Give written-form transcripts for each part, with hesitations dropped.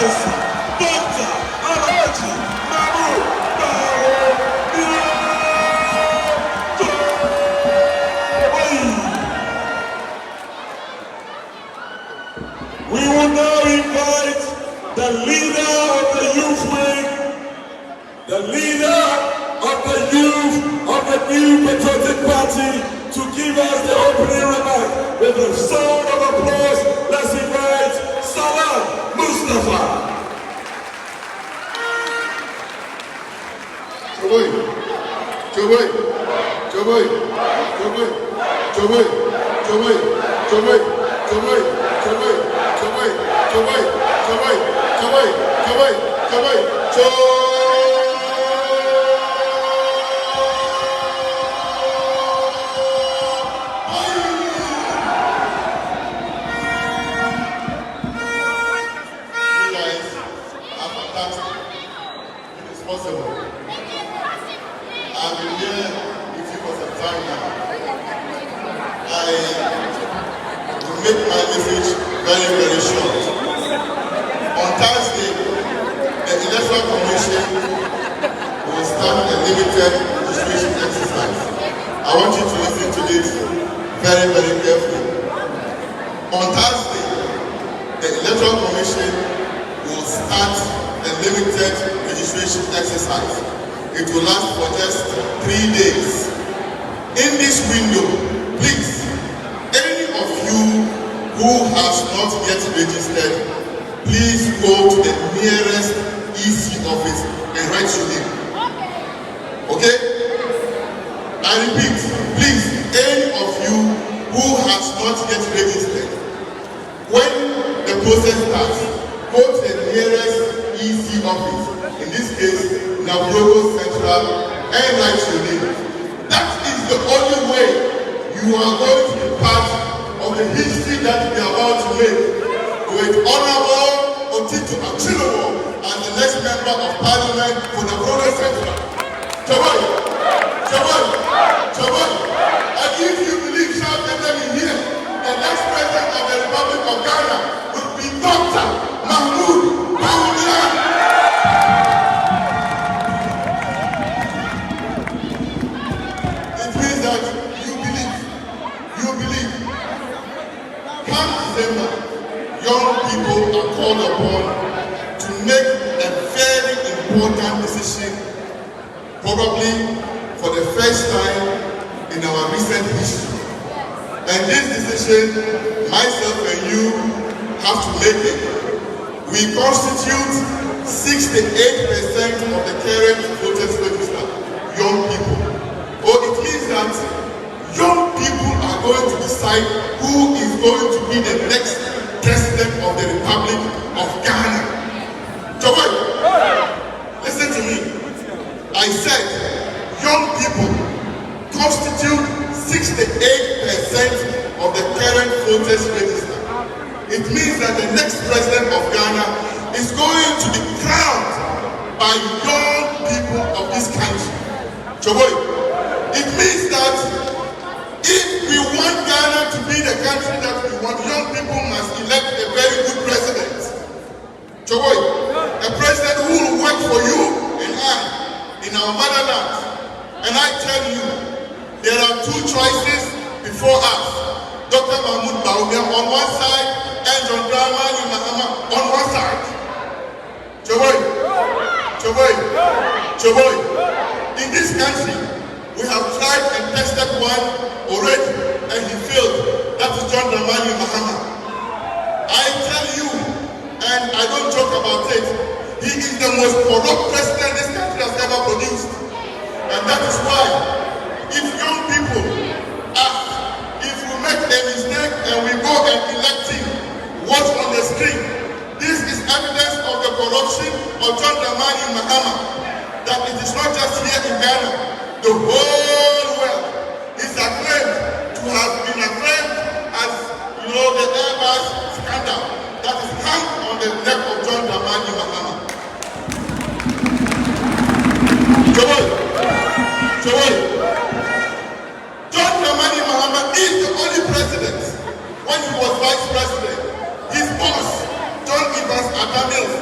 Excellency, Dr. We will now invite the leader of the youth wing, the leader of the youth of the New Patriotic Party, to give us the opening remark. With a sound of applause, let's invite Salam Mustafa. I've been here with you for some time now. I will make my message very, very short. On Thursday, the Electoral Commission will start a limited registration exercise. I want you to listen to this very, very carefully. On Thursday, the Electoral Commission will start a limited registration exercise. It will last for just 3 days. In this window, please, any of you who has not yet registered, please go to the nearest EC office and write your name. Okay? I repeat, please, any of you who has not yet registered, when the process starts, go to the nearest EC office. In this case, Navrongo Central, and write your name. That is the only way you are going to be part of the history that we are about to make. With Honorable Otito Achillowo as the next member of Parliament for Navrongo Central. Chaboy! And if you believe shouting them in here, the next president of the Republic of Ghana will be Dr. Bawumia. Young people are called upon to make a very important decision, probably for the first time in our recent history. And this decision, myself and you have to make it. We constitute 68% of the current voters register, young people. It means that young people are going to decide who is going to be the next President of the Republic of Ghana. Joy, listen to me. I said young people constitute 68% of the current voters register. It means that the next President of Ghana is going to be crowned by young people of this country. Joy, it means that if we want Ghana to be the country that we want, young people must elect a very good president. Joy, a president who will work for you and I in our motherland. And I tell you, there are two choices before us. Dr Bawumia on one side and Dr Bawumia on one side. Joy, in this country, we have tried and tested one already, and he failed. That is John Dramani Mahama. I tell you, and I don't joke about it, he is the most corrupt president this country has ever produced. And that is why, if young people ask, if we make a mistake and we go and elect him, watch on the screen. This is evidence of the corruption of John Dramani Mahama. That it is not just here in Ghana. The whole world is acclaimed to have been acclaimed as, the Airbus scandal that is hung on the neck of John Dramani Mahama. John Dramani Mahama is the only president. When he was vice president, his boss, John Evans Adamils,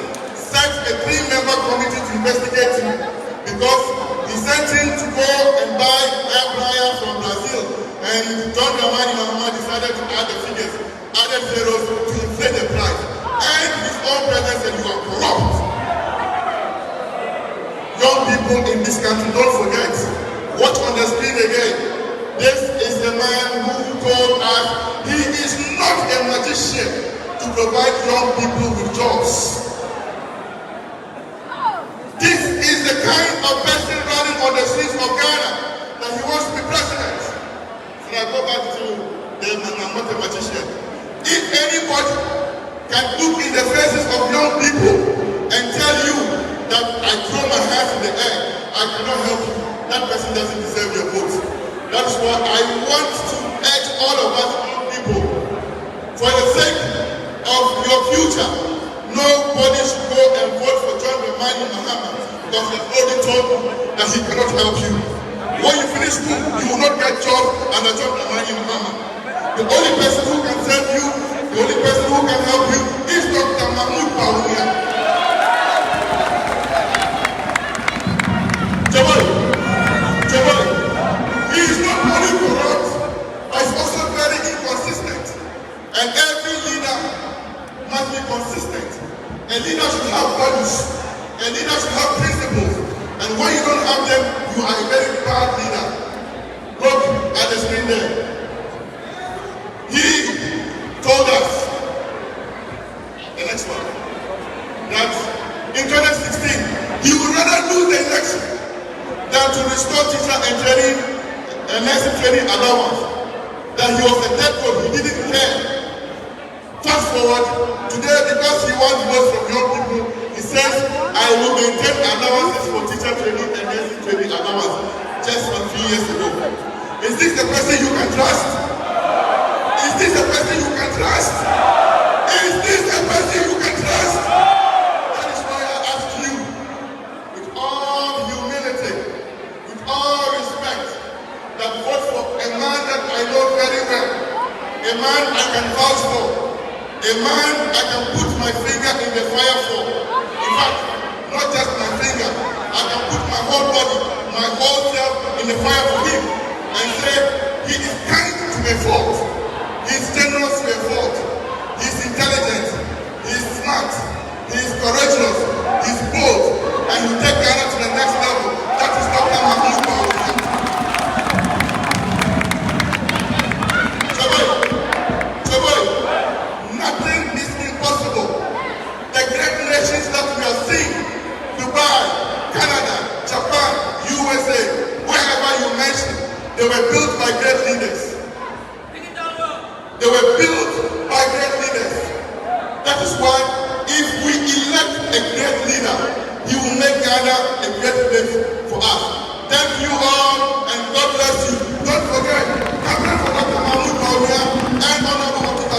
set a 3-member committee to investigate him because he sent him to go and buy air fryer from Brazil, and John Dramani Mahama decided to add the figures, added zeros to inflate the price. And his own president said, "You are corrupt." Young people in this country, don't forget, watch on the screen again. This is the man who told us he is not a magician to provide young people with jobs. This is the kind of person running on the streets of Ghana that he wants to be president. So I go back to the man, I'm not a magician. If anybody can look in the faces of young people and tell you that I throw my hands in the air, I cannot help you, that person doesn't deserve your vote. That's why I want to urge all of us young people, for the sake of your future, nobody should go and vote for John Dramani Mahama because he has already told you that he cannot help you. When you finish school, you will not get job under John Dramani Mahama. The only person who can save you, the only person who can help you is Dr Bawumia. He is not only corrupt, but he's also very inconsistent. And every leader must be consistent. A leader should have values. A leader should have principles. And when you don't have them, you are a very bad leader. Look at the screen there. He told us, the next one, that in 2016, he would rather lose the election than to restore teacher and training and nursing training allowance. That he was a dead vote, he didn't care. Fast forward, today because he wants votes from young people, he says, I will maintain allowances for teacher training and nursing training allowance just a few years ago. Is this the person you can trust? Is this the person you can trust? Is this the person you can trust? That is why I ask you, with all humility, with all respect, that vote for a man that I know very well, a man I can vouch for, a man I can put my finger in the fire for. In fact, not just my finger, I can put my whole body, my whole self in the fire for him and say, he is kind to a fault, he is generous to a fault, he is intelligent, he is smart, he is courageous, he is bold, and he will take Ghana to the next level. That is Dr. Bawumia. Nothing is impossible. The great nations that we are seeing, Dubai, Canada, Japan, USA, wherever you mention, they were built by great leaders. They were built by great leaders. That is why if we elect a great leader, he will make Ghana a great place for us. Thank you all, and God bless you. Don't forget, campaign for Dr. Bawumia and Honorable to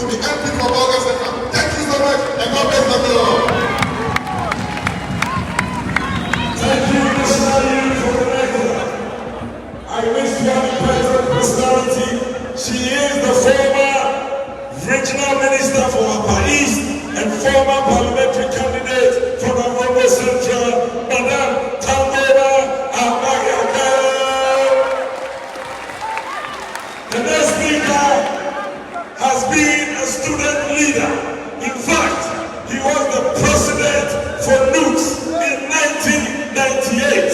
be MP for August 2nd. Thank you so much, and God bless the Lord. Thank you, Mr. Lee, for the record. I wish to have a present personality. She is the former regional minister for Upper East and former parliamentary candidate for Navrongo Central, Madam Tambora Amagaka. The next speaker has been a student leader. In fact, he was the president for NUTS in 1998.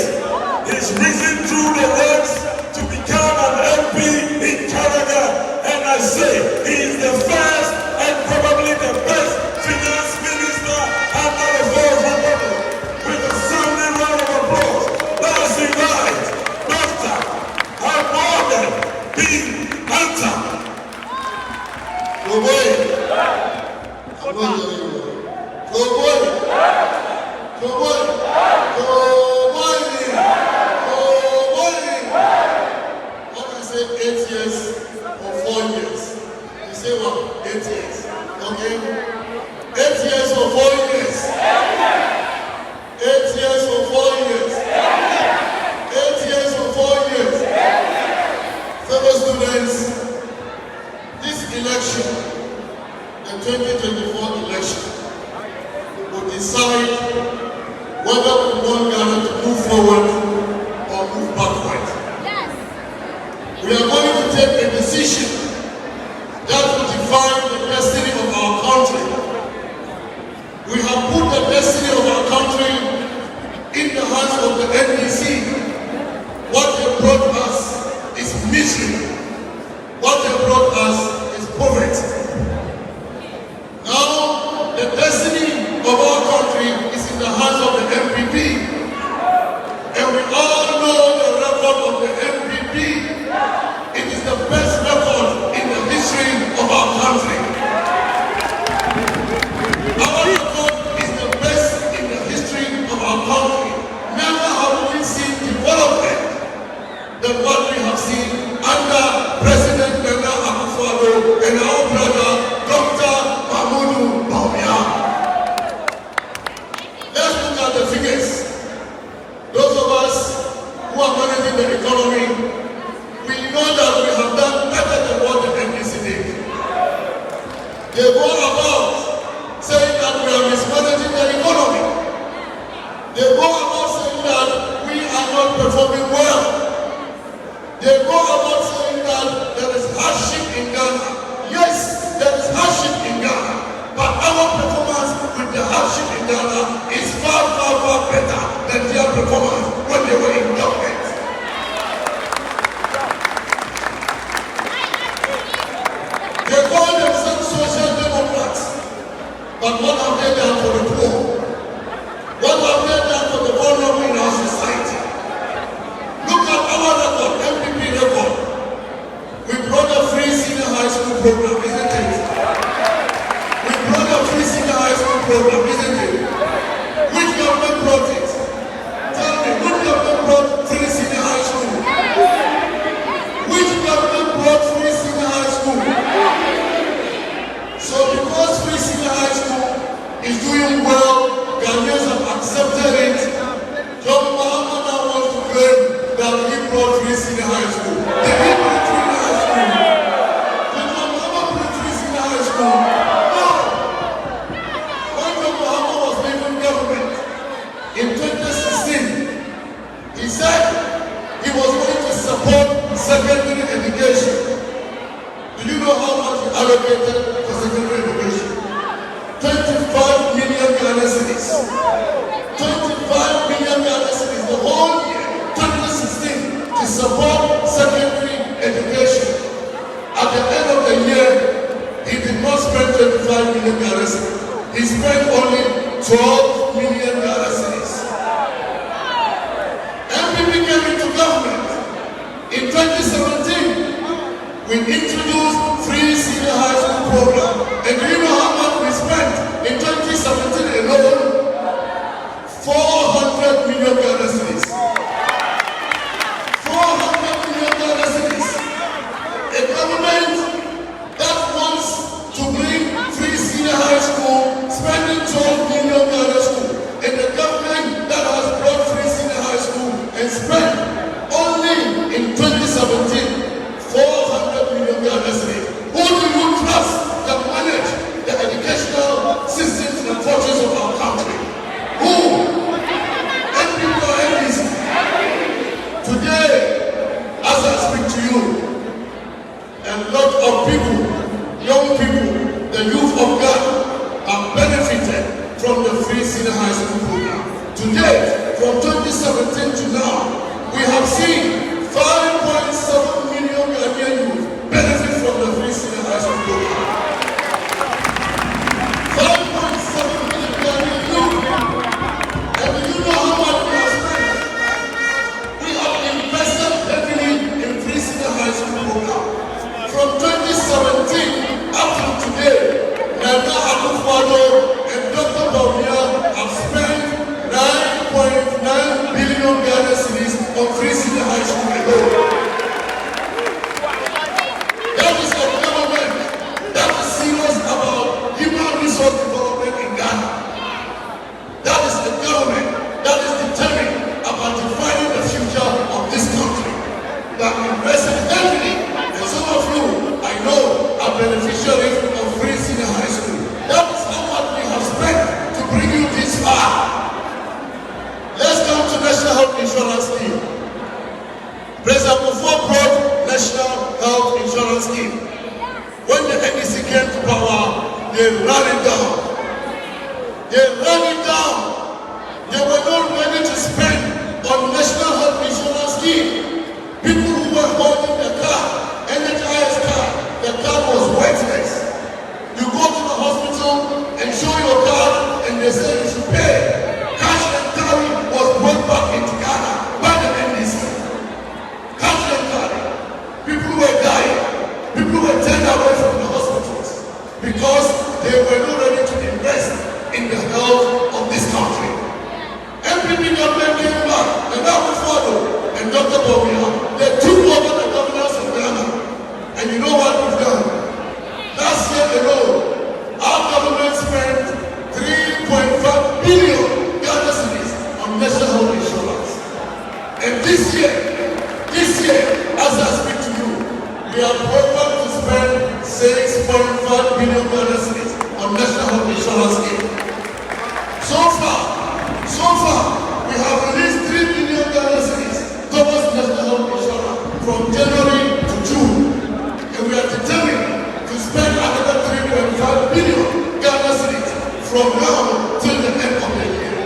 He's risen through the ranks to become an MP in Canada, and I say he is the first and probably the best finance minister decide whether we want Ghana to move forward or move backward. Yes. We are going to take a decision that will define the destiny of our country. We have put the destiny of our country in the hands of the NDC. What they brought us is misery. What they brought us is poverty. Now, the destiny of our country is in the hands of the MPP. And we all know the record of the MPP. It is the best record in the history of our country. Our record is the best in the history of our country. Never have we seen development than what we have seen under President Navrongo and our brother Dr Bawumia. Let's look at the figures. Those of us who are managing the economy, we know that we have done better than what the NDC did. They go about saying that we are mismanaging the economy. They go about saying that we are not performing well. They go about saying that there is hardship in Ghana. Yes, there is hardship in Ghana. But our performance with the hardship in Ghana is far, far, far better than their performance when they were in government. They call themselves social democrats. But what have they done for the poor? What have they done for the vulnerable in our society? Look at our record, MPP record. We brought a free senior high school program, isn't it? We brought a free senior high school program, isn't it? Which government brought it? Tell me, which government brought free senior high school? Which government brought free senior high school? So because free senior high school is doing well, Ghanaians have accepted it. Dr Bawumia now wants to claim that he brought free senior high school. Did he bring free high school? Did Dr Bawumia bring free senior high school? No. When Dr Bawumia was leaving government in 2016, he said he was going to support secondary education. Do you know how much he allocated for secondary education? 25 million Ghana cedis. 25 million Ghana cedis the whole year, 2016, to support secondary education. At the end of the year, he did not spend 25 million Ghana cedis. He spent only 12 million Ghana cedis. MPP came into government in 2017. We introduced free senior high school program. And do you know how much we spent in 2017 alone? 400 million Ghana cedis. 400 million Ghana cedis. A government that wants to bring free senior high school, spending 12 million Ghana school. And the government that has brought free senior high school and spent only in 2017 400 million Ghana cedis. Who do you trust that manage the educational systems and fortunes of our country? Who? MPP or NDC? Today, as I speak to you, a lot of people, young people, the youth of Ghana have benefited from the free senior high school program. Today, from 2017 to now, we have seen 5.7 million Ghanaian youth benefit from the free senior high school program. 5.7 million Ghanaian youth. And do you know how much we have spent? We have invested heavily in free senior high school program. From 2017 up to today, Nana Akufo-Addo and Dr Bawumia have spent 9.9 billion Ghana cedis on free senior high school. far. Let's come to National Health Insurance Scheme. President Kufuor brought National Health Insurance Scheme. When the NDC came to power, they ran it down. They ran it down. They were not ready to spend on National Health Insurance Scheme. People who were holding the car, NHIS car, the car was worthless. You go to the hospital and show your card and they say you should pay. Cash and carry was brought back into Ghana by the NDC. Cash and carry. People were dying. People were turned away from the hospitals because they were not ready to invest in the health of this country. MPP government came back and that was followed. And Dr Bawumia, they took over the governance of Ghana. And you know what we've done? Last year alone, our government spent 3.5 billion Ghana cedis on national health insurance. And this year, as I speak to you, we are programmed to spend 6.5 billion Ghana cedis on national health insurance scheme. So far, we have released 3 billion Ghana cedis towards national health insurance from January to June. And we are determined to spend another 3.5 billion Ghana cedis from now till the end of the year.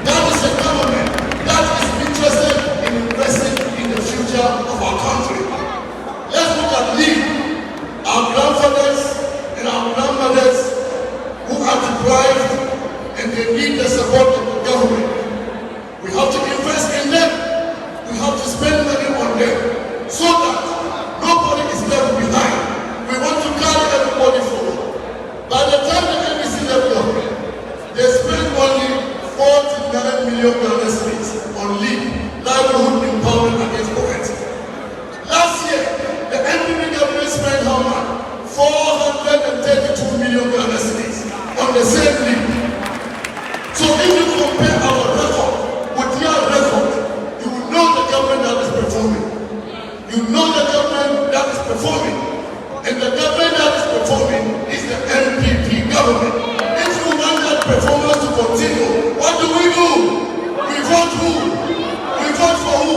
That is a government that is interested in investing in the future of our country. Let's look at our grandfathers and our grandmothers who are deprived and they need the support of the government. We have to invest in them. We have to spend money on them so that nobody is left behind. We want to carry everybody forward. By the time the NDC left government, they spent only 49 million Ghana cedis on leave, livelihood empowerment against poverty. Last year, the NPP government spent how much? 432 million Ghana cedis on the same leave. So if you compare our record with their record, you will know the government that is performing. You know the government that is performing. And the government that is performing is the NPP government. If you want that performance to continue, what do? We vote who? We vote for who?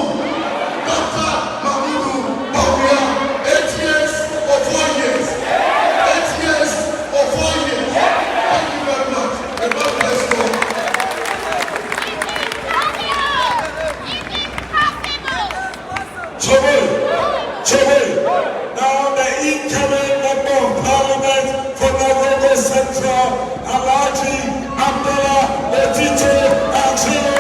Dr Bawumia, 8 years or 4 years? 8 years or 4 years? Thank you very much. And God bless you all. Now the incoming member of Parliament for Navrongo Central, Alhaji Abdullah Letito Achille.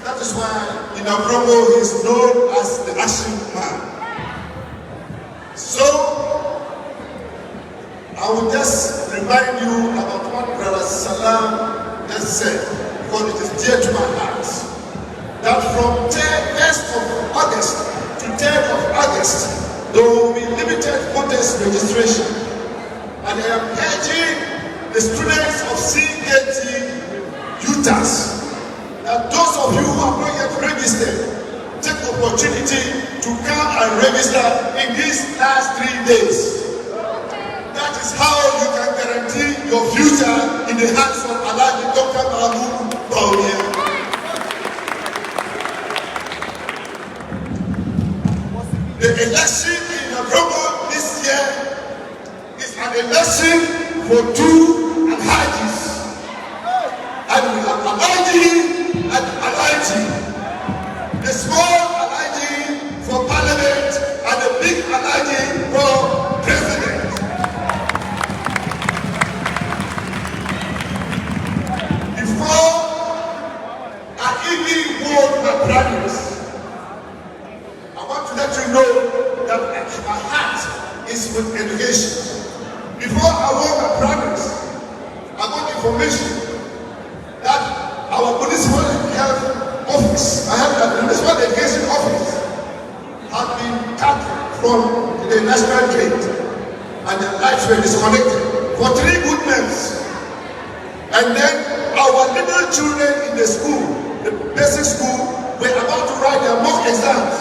That is why in Navrongo he is known as the action man. So I will just remind you about what Brother Salam just said, because it is dear to my heart. That from 1st of August to 10th of August, there will be limited voters registration. And I am urging the students of CKT UTAS that those of you who are not yet registered, take the opportunity to come and register in these last 3 days. That is how you can guarantee your future in the hands of Alhaji Dr Bawumia. The election in Navrongo this year is an election for 2 Alhajis. And we have Alhaji and Alhaji. The small Alhaji for Parliament and the big Alhaji for President. Before I even hold my primaries, I want to let you know that my heart is with education. Before I hold my primaries, I got information that our municipal health office, I have the municipal education office, has been cut from the the national grid, and their lives were disconnected for 3 good months. And then our little children in the school, the basic school, were about to write their mock exams,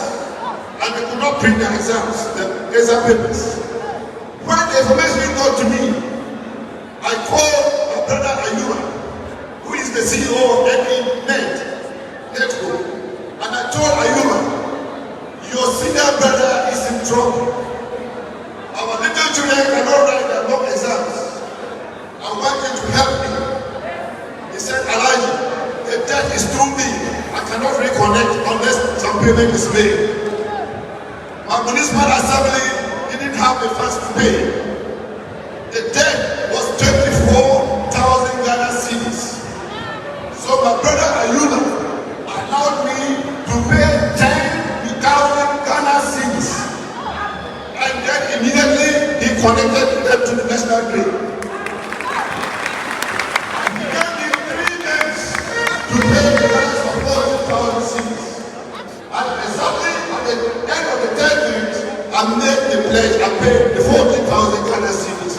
and they could not print their exams, the exam papers. When the information got to me, I called my brother Ayuba, who is the CEO of Netco, and I told Ayuba, your senior brother is in trouble. Our little children cannot write their mock exams. I want you to help me. He said, Elijah, the debt is too big. I cannot reconnect unless some payment is made. My municipal assembly didn't have the funds to pay. The debt was 24,000 Ghana cedis. So my brother Ayuba allowed me to pay 10,000 Ghana cedis. And then immediately he connected them to the national grid. He gave me 3 days to pay the balance of 40,000 cedis. And exactly at the end of the 10 days, I made the pledge and paid the 40,000 Ghana cedis.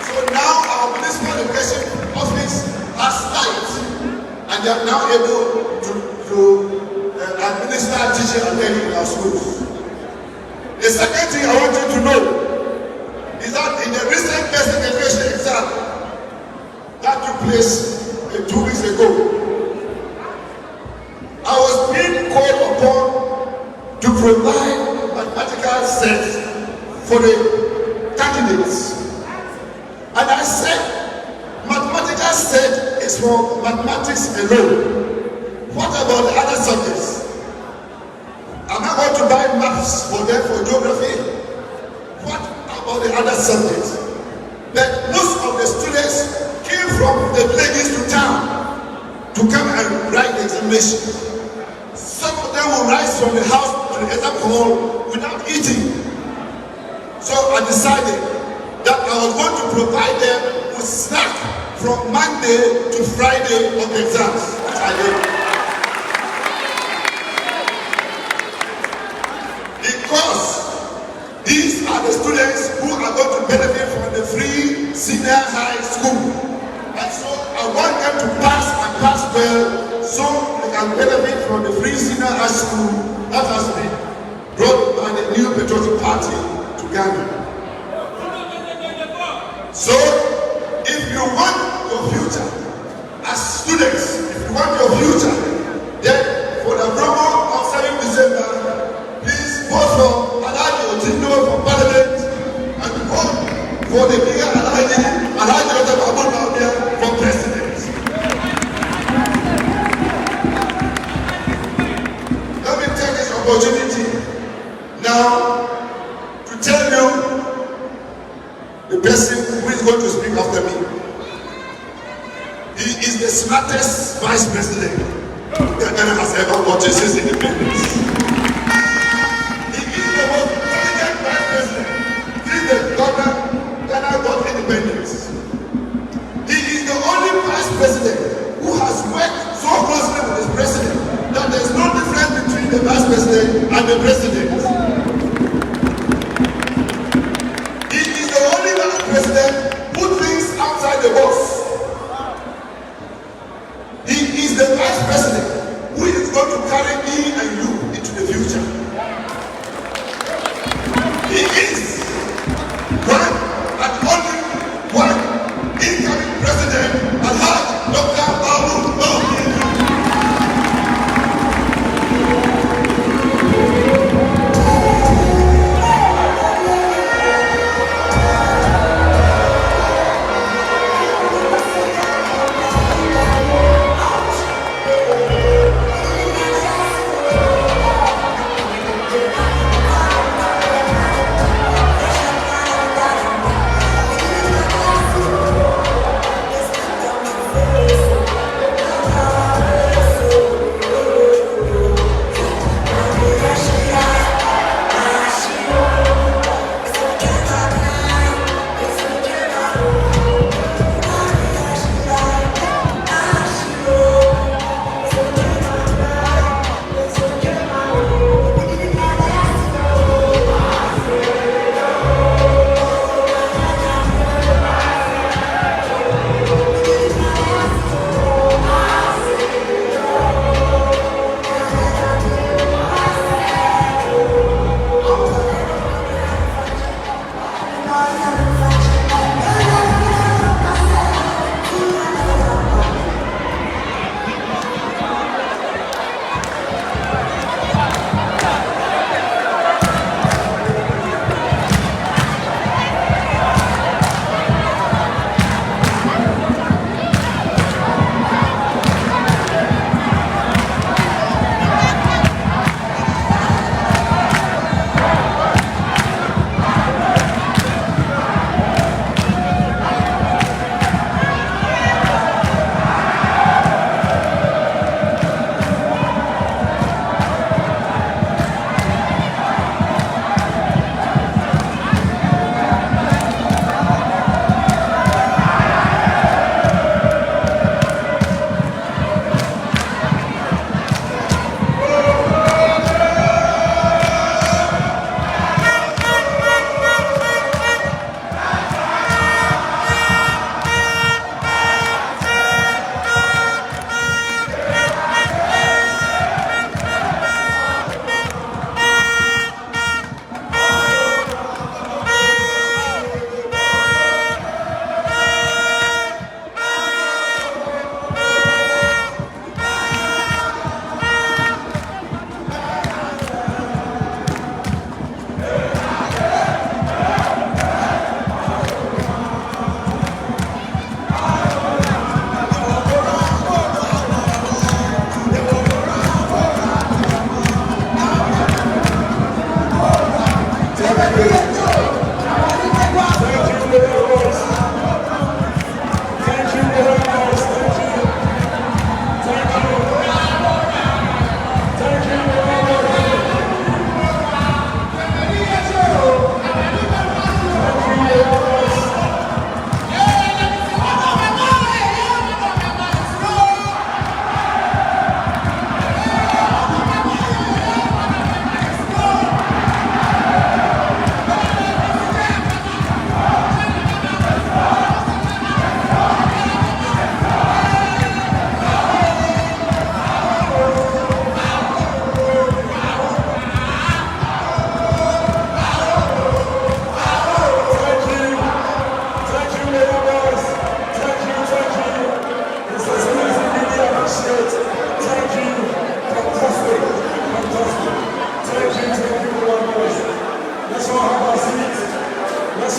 So now our municipal education office has light, and they are now able to administer teaching and learning in our schools. The second thing I want you to know is that in the recent basic education exam that took place 2 weeks ago, I was being called upon to provide mathematical sets for the candidates. And I said, mathematical set is for mathematics alone. What about the other subjects? Am I going to buy maps for them for geography? What about the other subjects? But most of the students came from the villages to town to come and write the examination. Some of them will rise from the house to the exam hall without eating. So I decided that I was going to provide them with snack from Monday to Friday of the exams, which I did. Because these are the students who are going to benefit from the free senior high school. And so I want them to pass and pass well so they can benefit from the free senior high school that has been brought by the new patriotic party to Ghana. So if you want your future as students, if you want your future, then for the promo of 7 December, vote for Alaji Otindo for Parliament and vote for the bigger Alaji Dr Bawumia for President. Let me take this opportunity now to tell you the person who is going to speak after me. He is the smartest vice president that Ghana has ever gotten since independence. Ghana got independence. He is the only vice president who has worked so closely with his president that there is no difference between the vice president and the president. He is the only vice president who thinks outside the box. He is the vice president who is going to carry me and you into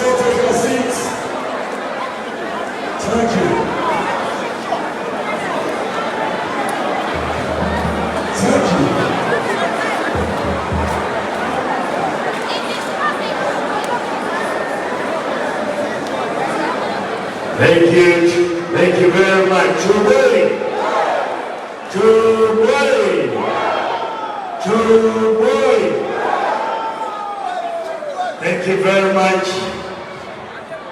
so take your seats. Thank you. Thank you. Thank you. Thank you very much. Chubay. Thank you very much.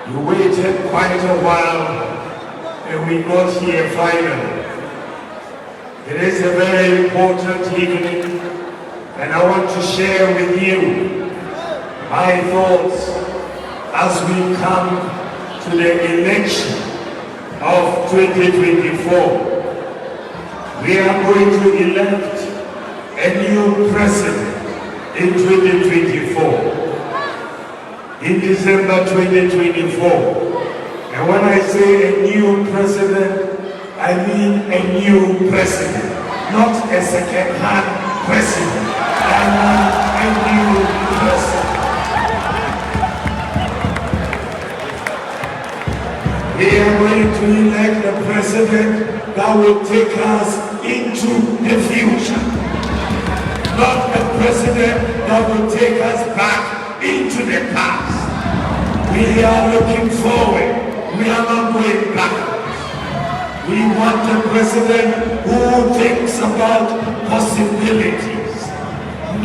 You waited quite a while and we got here finally. It is a very important evening and I want to share with you my thoughts as we come to the election of 2024. We are going to elect a new president in 2024. In December 2024. And when I say a new president, I mean a new president, not a second-hand president. I mean a new president. We are going to elect a president that will take us into the future. Not a president that will take us back into the past. We are looking forward. We are not going backwards. We want a president who thinks about possibilities,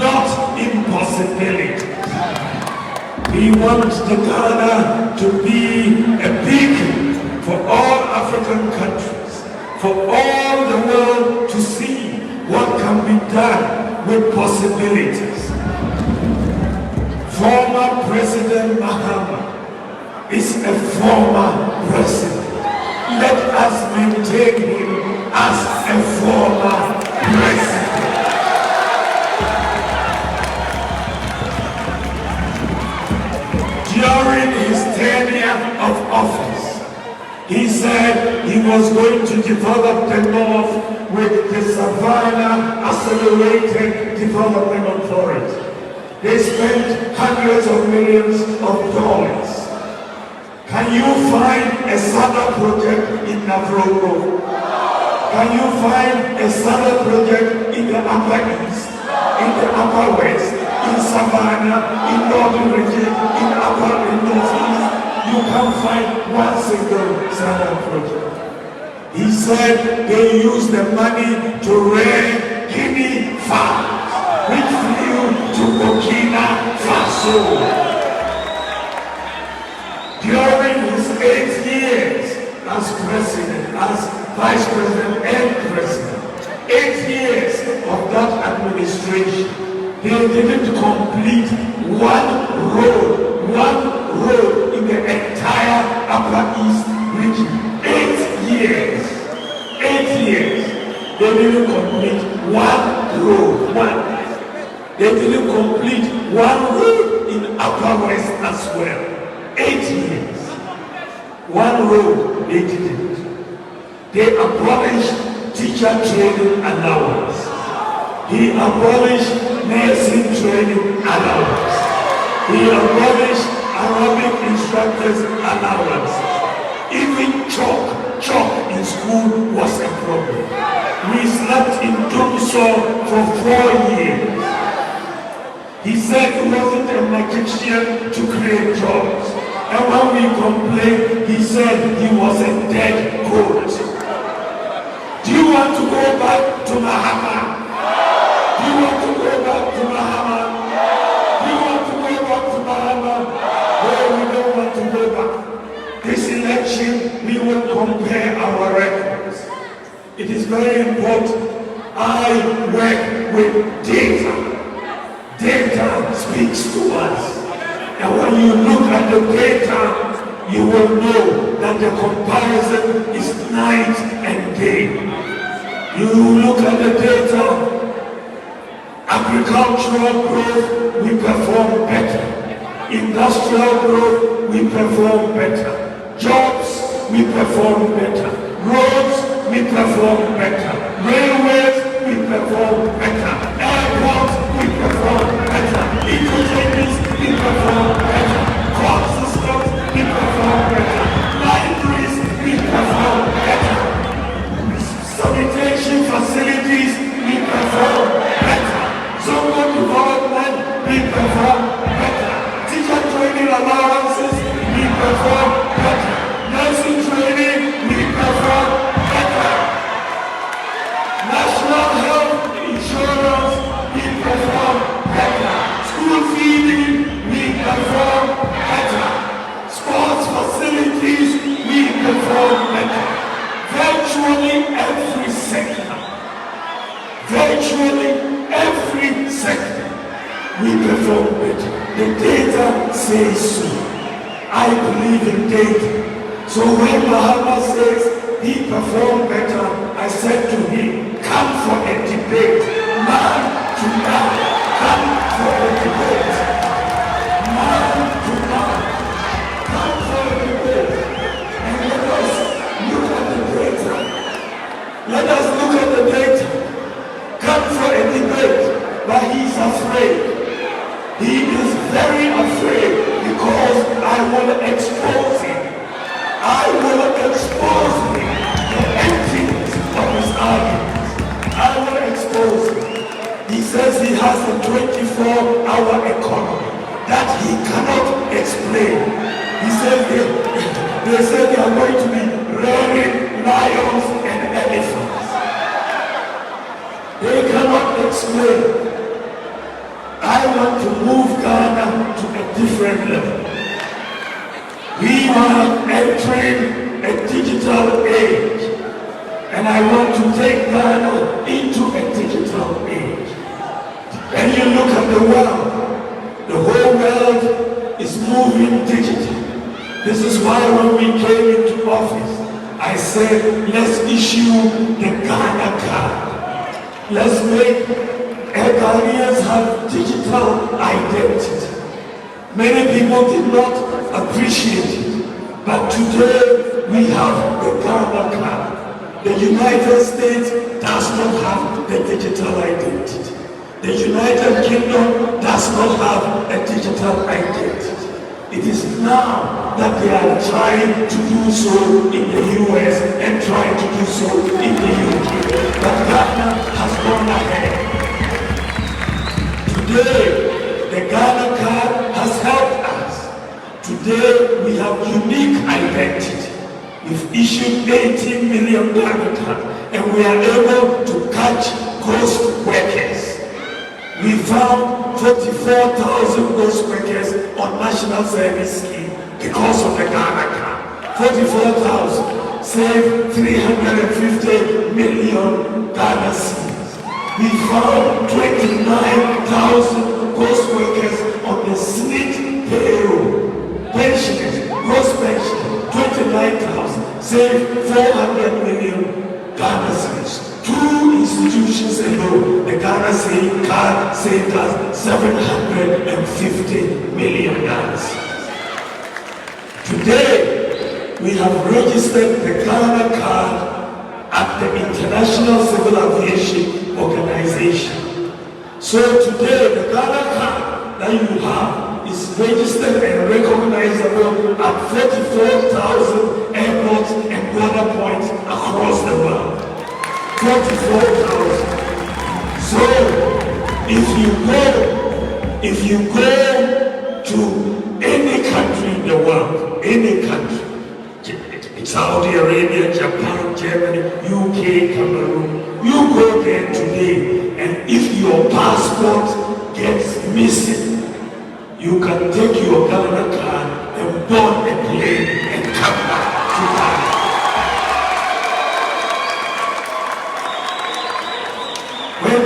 not impossibilities. We want the Ghana to be a beacon for all African countries, for all the world to see what can be done with possibilities. Former President Mahama is a former president. Let us maintain him as a former president. During his tenure of office, he said he was going to develop the North with the Savannah Accelerated Development Authority. They spent hundreds of millions of dollars. Can you find a solar project in Navrongo? Can you find a solar project in the Upper East, in the Upper West, in Savannah, in Northern region, in Upper and Northeast? You can't find one single solar project. He said they used the money to rent guinea farms, which flew to Burkina Faso. During his 8 years as president, as vice president and president, 8 years of that administration, they didn't complete one road in the entire Upper East region. 8 years. 8 years. They didn't complete one road. They didn't complete one road in Upper West as well. 8 years. One road they didn't. They abolished teacher training allowance. He abolished nursing training allowance. He abolished Arabic instructors allowance. Even chalk in school was a problem. We slept in Dumso for 4 years. He said he wasn't a magician to create jobs. And when we complained, he said he was a dead goat. Do you want to go back to Mahama? Do you want to go back to Mahama? Do you want to go back to Mahama? No, we don't want to go back. This election, we will compare our records. It is very important. I work with data. Data speaks to us. And when you look at the data, you will know that the comparison is night and day. You look at the data, agricultural growth, we perform better. Industrial growth, we perform better. Jobs, we perform better. Roads, we perform better. Railways, we perform better. Airports, we perform better. Economies, we perform better. Court system, says so. I believe in data. So when Mahama says he performed better, I said to him, come for a debate. Man to man, come for a debate. Man to man, come for a debate. And let us look at the data. Let us look at the data. Come for a debate, but he's afraid. He is very afraid because I will expose him. I will expose him, the emptiness of his arguments. I will expose him. He says he has a 24-hour economy that he cannot explain. He says they say they are going to be rearing lions and elephants. They cannot explain. I want to move Ghana to a different level. We are entering a digital age, and I want to take Ghana into a digital age. When you look at the world, the whole world is moving digital. This is why when we came into office, I said, let's issue the Ghana card. Let's make Ghanaians have digital identity. Many people did not appreciate it, but today we have the Ghana card. The United States does not have the digital identity. The United Kingdom does not have a digital identity. It is now that they are trying to do so in the US and trying to do so in the UK. But Ghana has gone ahead. Today, the Ghana card has helped us. Today, we have unique identity. We've issued 18 million Ghana cards, and we are able to catch ghost workers. We found 44,000 ghost workers on National Service Scheme because of the Ghana card. 44,000 saved 350 million Ghana cedis. We found 29,000 ghost workers on the SNIT payroll. Pensioners, gross pension, 29,000, saved 400 million Ghana cedis. Two institutions alone, the Ghana card saved us 750 million Ghana cedis. Today, we have registered the Ghana card at the International Civil Aviation Organization. So today, the Ghana card that you have is registered and recognizable at 44,000 airports and border points across the world. 44,000. So, if you go to any country in the world, any country, Saudi Arabia, Japan, Germany, UK, Cameroon, you go there today, and if your passport gets missing, you can take your Ghana card and board a plane and come back to Ghana. When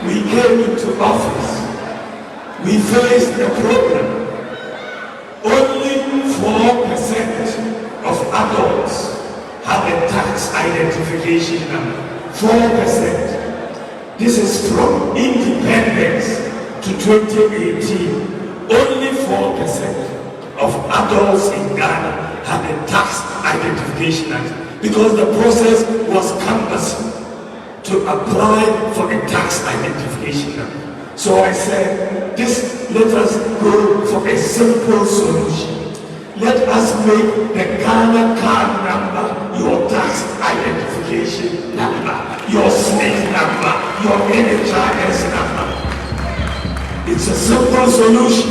we came into office, we faced a problem. Only 4% of adults have a tax identification number. 4%. This is from independence to 2018. Only 4% of adults in Ghana have a tax identification number because the process was cumbersome to apply for a tax identification number. So I said, let us go for a simple solution. Let us make the Ghana card number your tax identification number, your SNIT number, your NHIS number. It's a simple solution.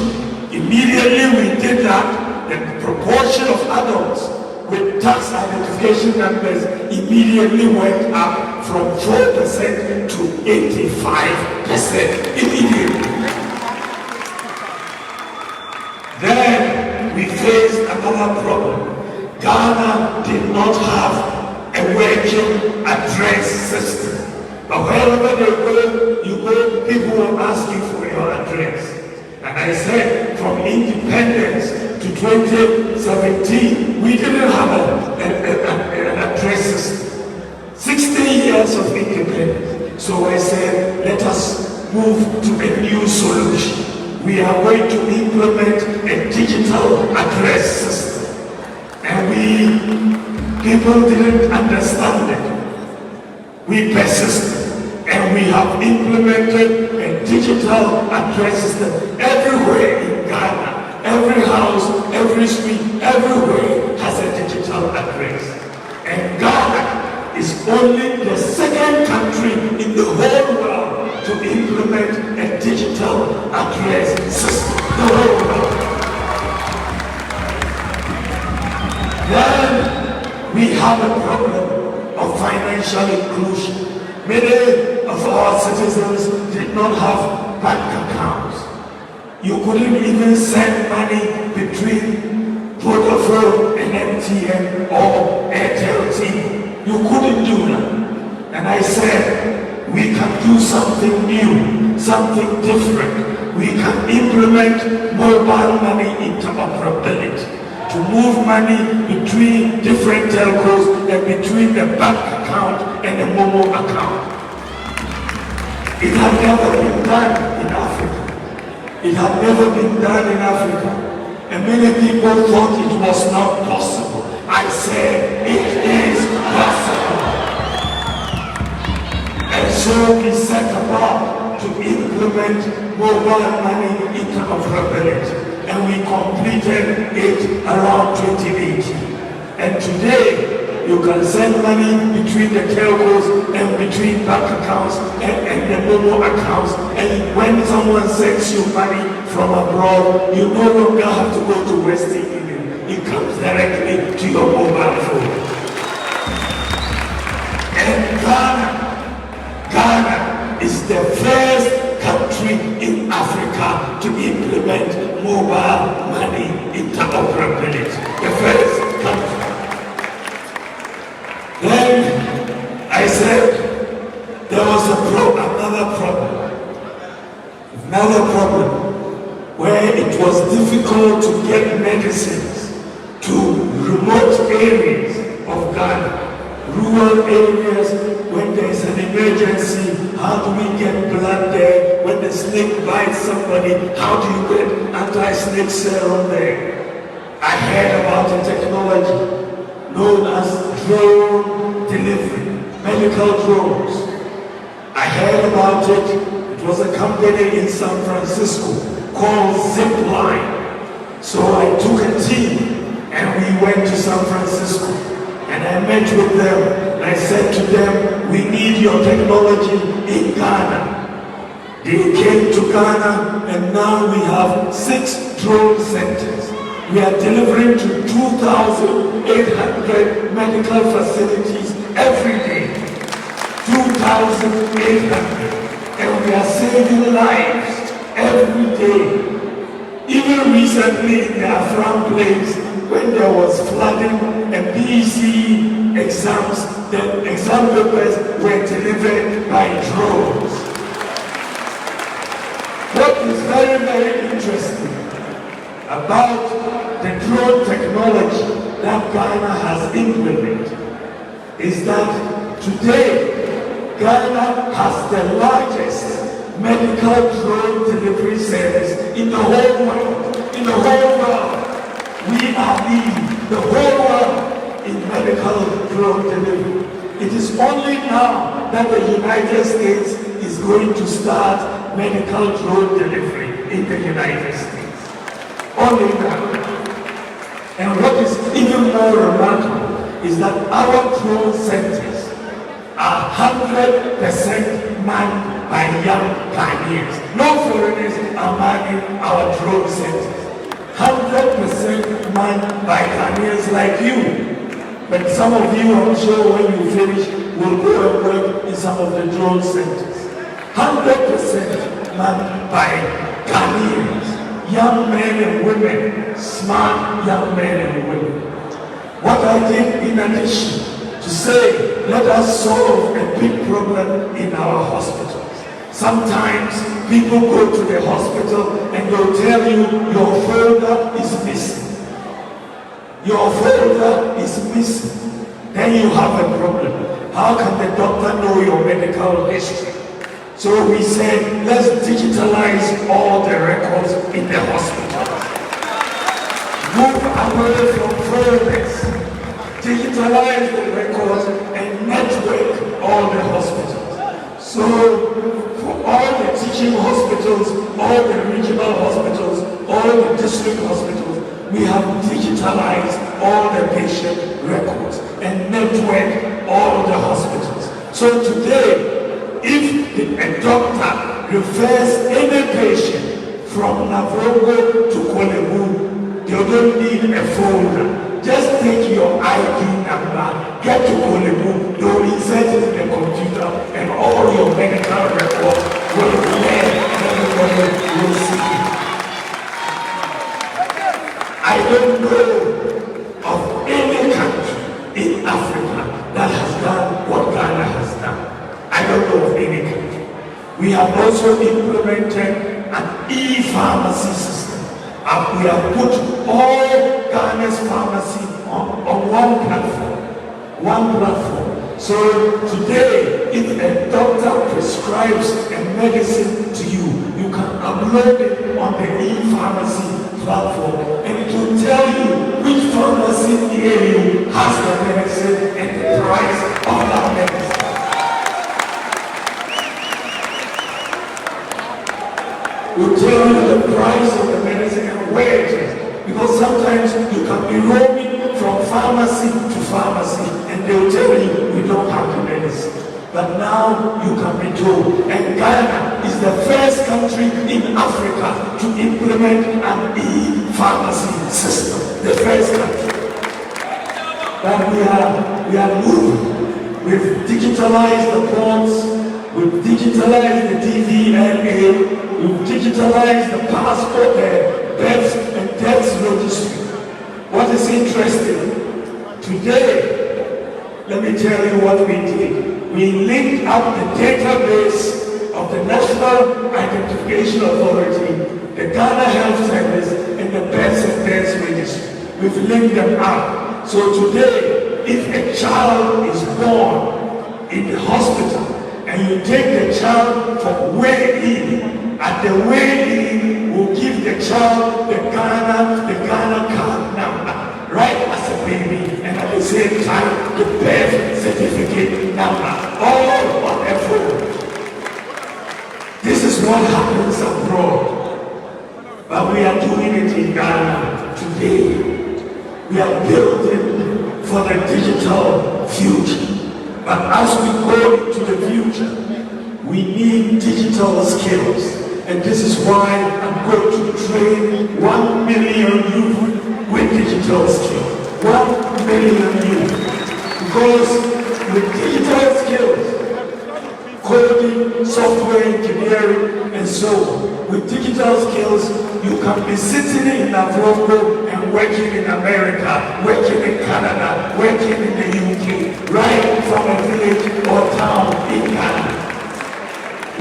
Immediately we did that, the proportion of adults with tax identification numbers immediately went up from 4% to 85% immediately. Then we faced another problem. Ghana did not have a working address system. But wherever they go, you go, people will ask you for your address. And I said, from independence to 2017, we didn't have an address system. 60 years of independence. So I said, let us move to a new solution. We are going to implement a digital address system. And people didn't understand it. We persisted. And we have implemented a digital address system everywhere in Ghana. Every house, every street, everywhere has a digital address. And Ghana is only the second country in the whole world to implement a digital address system. The whole world. Then we have a problem of financial inclusion. Many of our citizens did not have bank accounts. You couldn't even send money between Vodafone and MTN or Airtel team. You couldn't do that. And I said, we can do something new, something different. We can implement mobile money interoperability to move money between different telcos and between the bank account and the Momo account. It had never been done in Africa. It had never been done in Africa. And many people thought it was not possible. I said, it is possible. And so we set about to implement mobile money interoperability. And we completed it around 2018. And today, you can send money between the telcos and between bank accounts and the mobile accounts. And when someone sends you money from abroad, you no longer have to go to Western Union. It comes directly to your mobile phone. And Ghana is the first country in Africa to implement mobile money interoperability. The first country. Then I said there was another problem where it was difficult to get medicines to remote areas of Ghana, rural areas. When there is an emergency, how do we get blood there? When the snake bites somebody, how do you get anti-snake serum there? I heard about the technology known as drone delivery, medical drones. I heard about it. It was a company in San Francisco called Zipline. So I took a team and we went to San Francisco and I met with them and I said to them, we need your technology in Ghana. They came to Ghana and now we have 6 drone centers. We are delivering to 2,800 medical facilities every day. 2,800. And we are saving lives every day. Even recently in the Afram place, when there was flooding and BEC exams, the exam papers were delivered by drones. What is very, very interesting about the drone technology that Ghana has implemented is that today Ghana has the largest medical drone delivery service in the whole world. In the whole world, we are leading the whole world in medical drone delivery. It is only now that the United States is going to start medical drone delivery in the United States. Only now. And what is even more remarkable is that our drone centers are 100% manned by young Ghanaians. No foreigners are manning our drone centers. 100% manned by Ghanaians like you. But some of you, I'm sure when you finish, will go and work in some of the drone centers. 100% manned by Ghanaians. Young men and women, smart young men and women. What I did in addition to say, let us solve a big problem in our hospitals. Sometimes People go to the hospital and they'll tell you your folder is missing. Your folder is missing. Then you have a problem. How can the doctor know your medical history? So we said, let's digitalize all the records in the hospital. Move away from folders. Digitalize the records and network all the hospitals. So for all the teaching hospitals, all the regional hospitals, all the district hospitals, we have digitalized all the patient records and network all the hospitals. So today, if a doctor refers any patient from Navrongo to Kolebu, they don't need a folder. Just take your ID number, get to Kolebu, you'll insert it in the computer, and all your medical records will be there, and everybody will see it. I don't know of any country in Africa that has done what Ghana has done. I don't know of any country. We have also implemented an e-pharmacy system. We have put all Ghana's pharmacy on one platform. So today, if a doctor prescribes a medicine to you, you can upload it on the e-pharmacy platform, and it will tell you which pharmacy near you has the medicine and the price of that medicine. Will tell you the price of the medicine and where it is. Because sometimes you can be roaming from pharmacy to pharmacy and they'll tell you we don't have the medicine. But now you can be told. And Ghana is the first country in Africa to implement an e-pharmacy system. The first country. But we are moving. We've digitalized the ports. We've digitalized the DVLA. We've digitalized the passport, the birth and death registry. What is interesting? Today, let me tell you what we did. We linked up the database of the National Identification Authority, the Ghana Health Service, and the birth and death registry. We've linked them up. So today, if a child is born in the hospital and you take the child for weigh-in, at the weigh-in, we'll give the child the Ghana card number, right as a baby, and at the same time, the birth certificate number, all on a phone. This is what happens abroad, but we are doing it in Ghana today. We are building for the digital future, but as we go into the future, we need digital skills. And this is why I'm going to train 1 million youth with digital skills. 1 million youth. Because with digital skills, coding, software engineering, and so on, with digital skills, you can be sitting in Navrongo and working in America, working in Canada, working in the UK, right from a village or town in Ghana.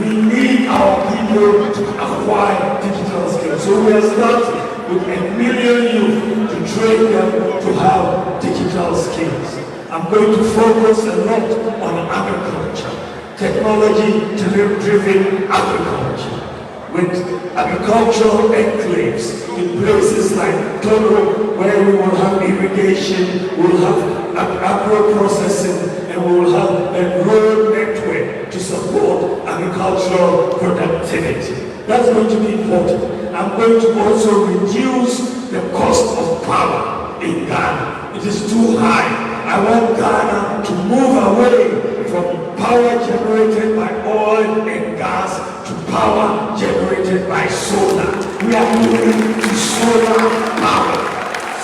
We need our people to acquire digital skills. So we are starting with 1 million youth to train them to have digital skills. I'm going to focus a lot on agriculture, technology-driven agriculture, with agricultural enclaves in places like Togo, where we will have irrigation, we will have agro-processing, and we will have a road network to support agricultural productivity. That's going to be important. I'm going to also reduce the cost of power in Ghana. It is too high. I want Ghana to move away from power generated by oil and gas to power generated by solar. We are moving to solar power.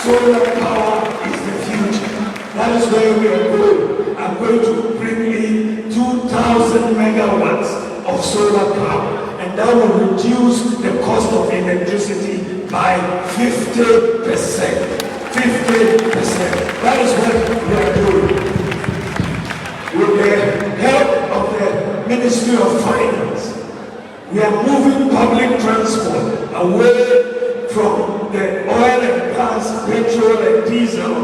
Solar power is the future. That is where we are going. I'm going to bring in 2,000 megawatts of solar power, and that will reduce the cost of electricity by 50%. 50%. That is what we are doing. With the help of the Ministry of Finance, We are moving public transport away from the oil and gas, petrol and diesel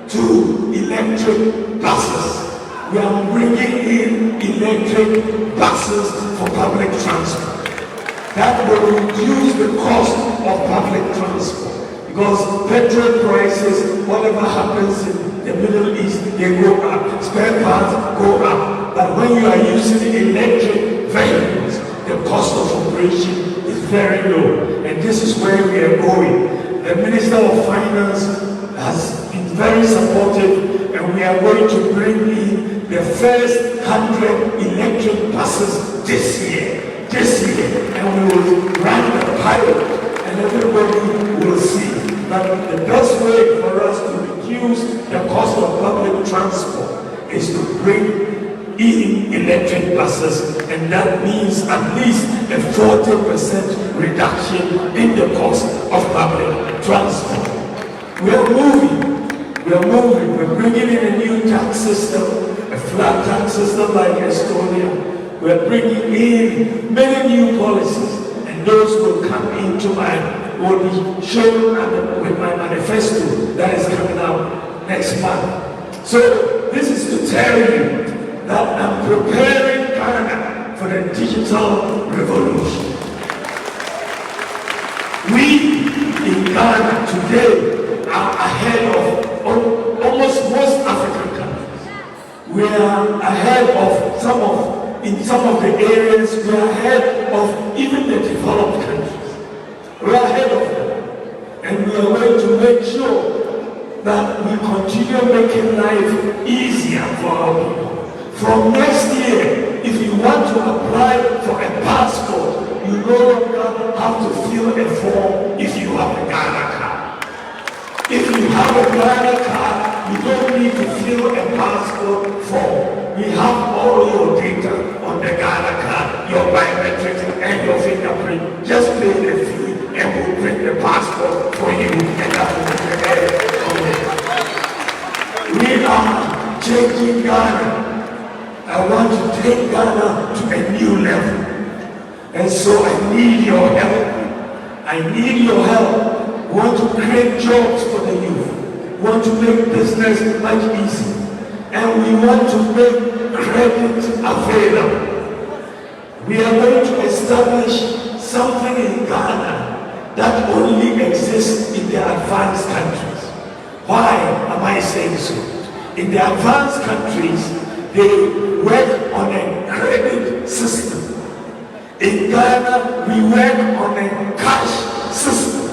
to electric buses. We are bringing in electric buses for public transport. That will reduce the cost of public transport, because petrol prices, whatever happens in the Middle East, they go up, spare parts go up. But when you are using electric vehicles, the cost of operation is very low. And this is where we are going. The Minister of Finance has been very supportive, and we are going to bring in the first 100 electric buses this year. And we will run the pilot, and everybody will see that the best way for us to reduce the cost of public transport is to bring in electric buses, and that means at least a 40% reduction in the cost of public transport. We are moving, we're bringing in a new tax system, a flat tax system like Estonia. We're bringing in many new policies, and those will come into will be shown with my manifesto that is coming out next month. So this is to tell you that I'm preparing Ghana for the digital revolution. We in Ghana today are ahead of almost most African countries. We are ahead of in some of the areas, we are ahead of even the developed countries. We are ahead of them. And we are going to make sure that we continue making life easier for our people. From next year, if you want to apply for a passport, you no longer have to fill a form if you have a Ghana card. If you have a Ghana card, you don't need to fill a passport form. We have all your data on the Ghana card, your biometrics and your fingerprint. Just pay the fee and we'll print the passport for you, and that will be the end of it. We are changing Ghana. I want to take Ghana to a new level. And so I need your help. I need your help. We want to create jobs for the youth. We want to make business much easier. And we want to make credit available. We are going to establish something in Ghana that only exists in the advanced countries. Why am I saying so? In the advanced countries, they work on a credit system. In Ghana, we work on a cash system.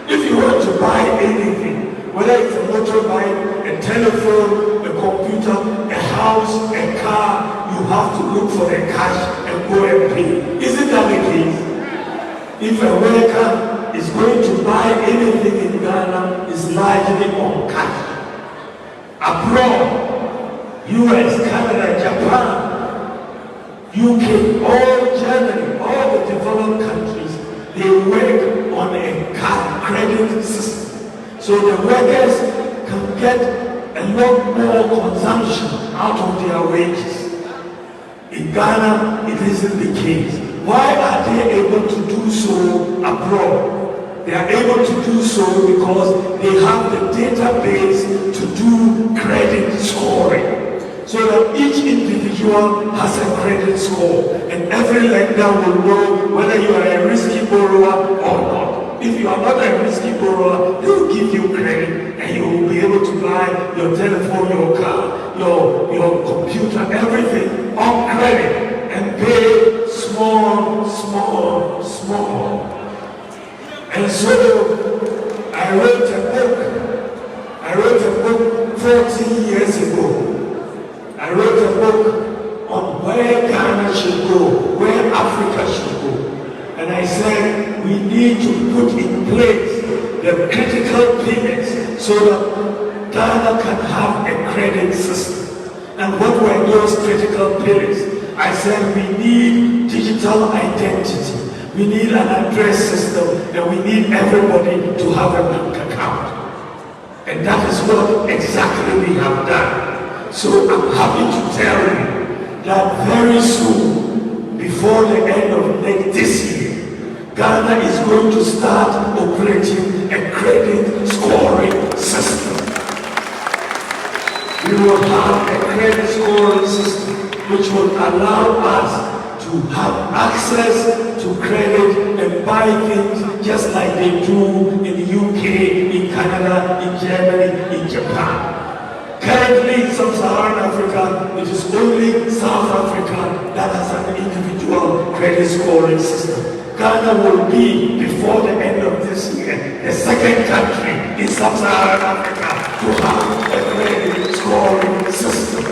If you want to buy anything, whether it's a motorbike, a telephone, a computer, a house, a car, you have to look for the cash and go and pay. Isn't that the case? If a worker is going to buy anything in Ghana, it's largely on cash. Abroad, US, Canada, Japan, UK, all Germany, all the developed countries, they work on a credit system. So the workers can get a lot more consumption out of their wages. In Ghana, it isn't the case. Why are they able to do so abroad? They are able to do so because they have the database to do credit scoring. So that each individual has a credit score, and every lender will know whether you are a risky borrower or not. If you are not a risky borrower, they will give you credit, and you will be able to buy your telephone, your car, your computer, everything on credit, and pay small. And so I wrote a book 14 years ago. I wrote a book on where Ghana should go, where Africa should go. And I said we need to put in place the critical pillars so that Ghana can have a credit system. And what were those critical pillars? I said we need digital identity, we need an address system, and we need everybody to have a bank account. And that is what exactly we have done. So I'm happy to tell you that very soon before the end of this year, Ghana is going to start operating a credit scoring system. We will have a credit scoring system which will allow us to have access to credit and buy things just like they do in the UK, in Canada, in Germany, in Japan. Currently in Sub-Saharan Africa, it is only South Africa that has an individual credit scoring system. Ghana will be, before the end of this year, the second country in Sub-Saharan Africa to have a credit scoring system.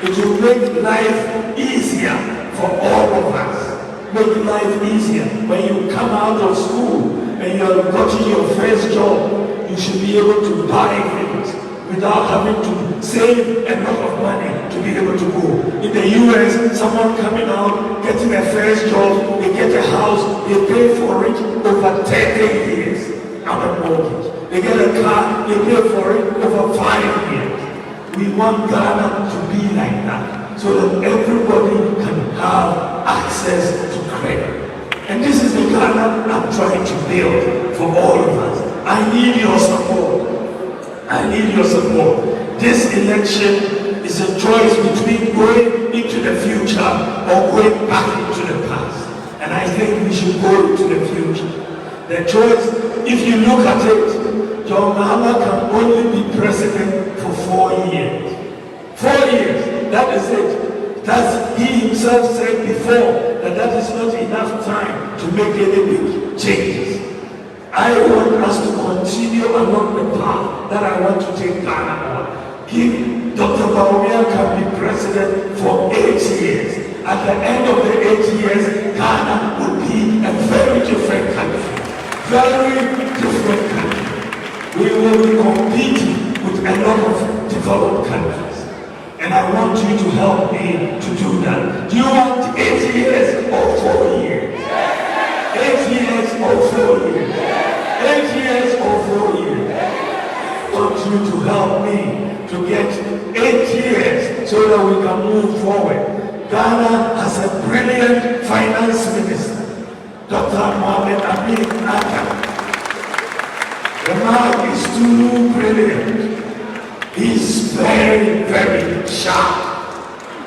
It will make life easier for all of us. Make life easier. When you come out of school and you have gotten your first job, you should be able to buy things without having to save a lot of money to be able to go. In the US, someone coming out, getting a first job, they get a house, they pay for it over 10 years on a mortgage. They get a car, they pay for it over 5 years. We want Ghana to be like that, so that everybody can have access to credit. And this is the Ghana I'm trying to build for all of us. I need your support. I need your support. This election is a choice between going into the future or going back into the past. And I think we should go into the future. The choice, if you look at it, John Mahama can only be president for 4 years. 4 years, that is it. That's he himself said before that is not enough time to make any big changes. I want us to continue along the path that I want to take Ghana on. Give Dr. Bawumia can be president for 8 years. At the end of the 8 years, Ghana will be a very different country. Very different country. We will be competing with a lot of developed countries. And I want you to help me to do that. Do you want 8 years or 4 years? 8 years or 4 years? 8 years or 4 years? I want you to help me to get 8 years so that we can move forward. Ghana has a brilliant finance minister, Dr. Mohamed Amin Adam. The man is too brilliant. He's very, very sharp.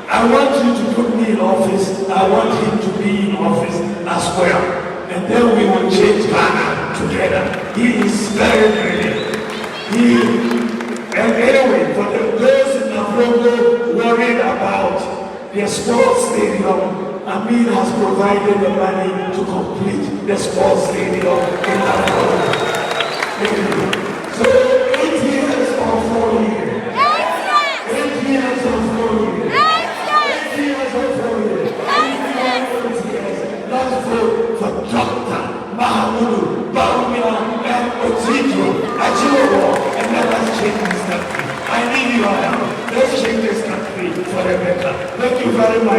I want you to put me in office. I want him to be in office as well. And then we will change Ghana together. He is very brilliant. And anyway, for those in Navrongo worried about the sports stadium, Amin has provided the money to complete the sports stadium in Navrongo. Thank you. So 8 years or 4 years? 8 years or 4 years? 8 years or 4 years? 8 years. Let's vote for Dr. Bawumia and and let us change this country. I need your help. Let's change this country for the better. Thank you very much.